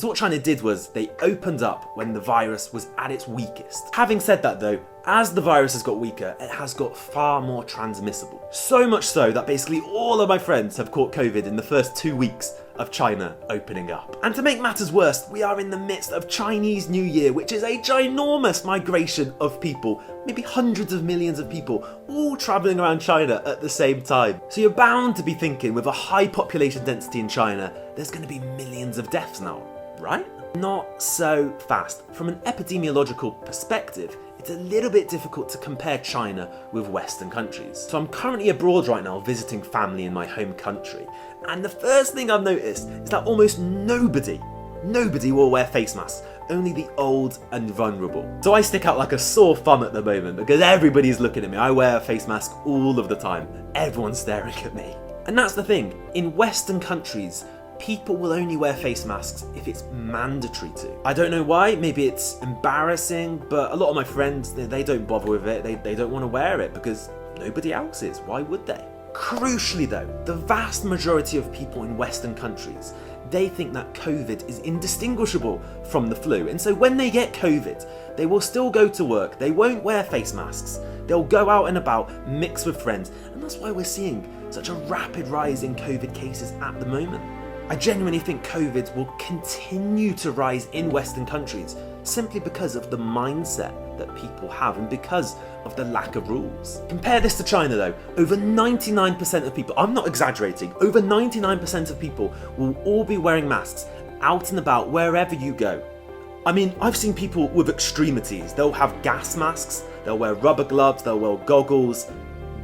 So what China did was they opened up when the virus was at its weakest. Having said that though, as the virus has got weaker, it has got far more transmissible. So much so that basically all of my friends have caught COVID in the first 2 weeks of China opening up. And to make matters worse, we are in the midst of Chinese New Year, which is a ginormous migration of people, maybe hundreds of millions of people, all travelling around China at the same time. So you're bound to be thinking, with a high population density in China, there's going to be millions of deaths now, right? Not so fast. From an epidemiological perspective, it's a little bit difficult to compare China with Western countries. So I'm currently abroad right now visiting family in my home country, and the first thing I've noticed is that almost nobody will wear face masks, only the old and vulnerable. So I stick out like a sore thumb at the moment because everybody's looking at me. I wear a face mask all of the time. Everyone's staring at me. And that's the thing, in Western countries, people will only wear face masks if it's mandatory to. I don't know why, maybe it's embarrassing, but a lot of my friends, they don't bother with it. They don't want to wear it because nobody else is. Why would they? Crucially though, the vast majority of people in Western countries, they think that COVID is indistinguishable from the flu. And so when they get COVID, they will still go to work. They won't wear face masks. They'll go out and about, mix with friends. And that's why we're seeing such a rapid rise in COVID cases at the moment. I genuinely think COVID will continue to rise in Western countries simply because of the mindset that people have and because of the lack of rules. Compare this to China though. Over 99% of people, I'm not exaggerating, over 99% of people will all be wearing masks out and about wherever you go. I mean, I've seen people with extremities. They'll have gas masks, they'll wear rubber gloves, they'll wear goggles.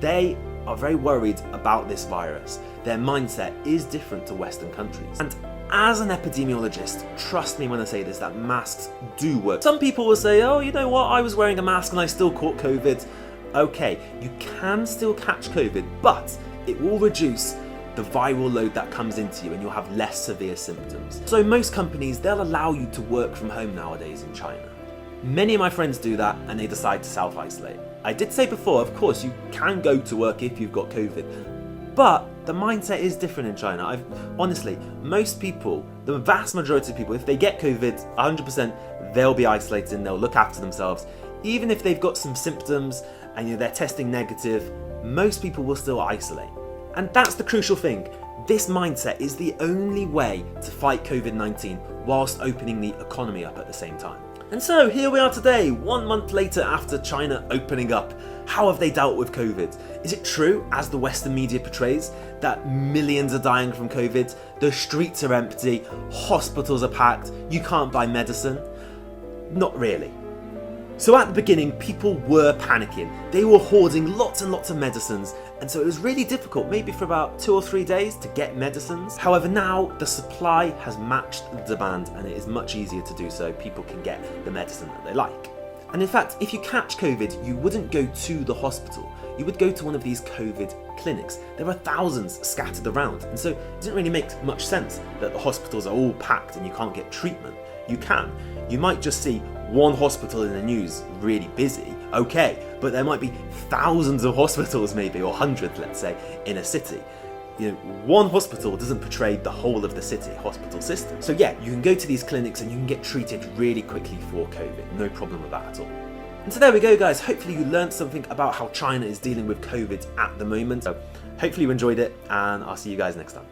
They are very worried about this virus. Their mindset is different to Western countries. And as an epidemiologist, trust me when I say this, that masks do work. Some people will say, oh, you know what, I was wearing a mask and I still caught COVID. Okay, you can still catch COVID, but it will reduce the viral load that comes into you and you'll have less severe symptoms. So most companies, they'll allow you to work from home nowadays in China. Many of my friends do that and they decide to self-isolate. I did say before, of course, you can go to work if you've got COVID, but the mindset is different in China. Honestly, most people, the vast majority of people, if they get COVID, 100%, they'll be isolated and they'll look after themselves. Even if they've got some symptoms and they're testing negative, most people will still isolate. And that's the crucial thing. This mindset is the only way to fight COVID-19 whilst opening the economy up at the same time. And so here we are today, 1 month later after China opening up. How have they dealt with COVID? Is it true, as the Western media portrays, that millions are dying from COVID? The streets are empty, hospitals are packed, you can't buy medicine? Not really. So at the beginning, people were panicking. They were hoarding lots and lots of medicines, and so it was really difficult, maybe for about 2 or 3 days, to get medicines. However, now the supply has matched the demand and it is much easier to do so. People can get the medicine that they like. And in fact, if you catch COVID, you wouldn't go to the hospital. You would go to one of these COVID clinics. There are thousands scattered around, and so it doesn't really make much sense that the hospitals are all packed and you can't get treatment. You can. You might just see one hospital in the news really busy, okay, but there might be thousands of hospitals maybe, or hundreds, let's say, in a city. You know, one hospital doesn't portray the whole of the city hospital system. So yeah, you can go to these clinics and you can get treated really quickly for COVID. No problem with that at all. And so there we go, guys. Hopefully you learned something about how China is dealing with COVID at the moment. So hopefully you enjoyed it, and I'll see you guys next time.